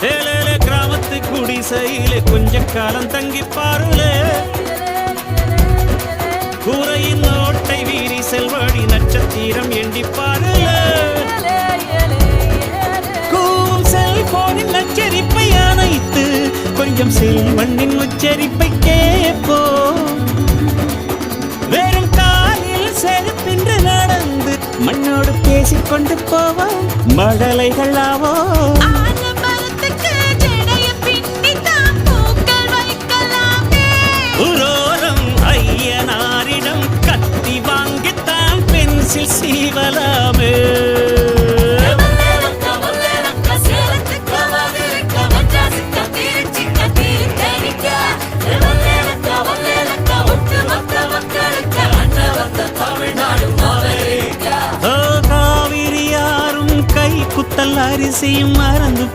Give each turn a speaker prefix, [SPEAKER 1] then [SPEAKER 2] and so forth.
[SPEAKER 1] ஏழேலே கிராமத்து குடிசையிலே கொஞ்ச காலம் தங்கி பாருலே கூரையின் ஓட்டை வீரி செல்வழி நட்சத்திரம் எண்டி பாருலே கூவும் செல்போனின் நச்சரிப்பை அணைத்து கொஞ்சம் செல்வண்ணின் உச்சரிப்பை கேட்போ வெறும் காலில் செருப்பின்று நடந்து மண்ணோடு பேசிக்கொண்டு போவோம் மழலைகள் ஆவோ உரோரம் ஐயனாரிடம் கத்தி வாங்கித்தான் பென்சில் சீவலாமே காவிரி யாரும் கை குத்தல் அரிசியும் மறந்து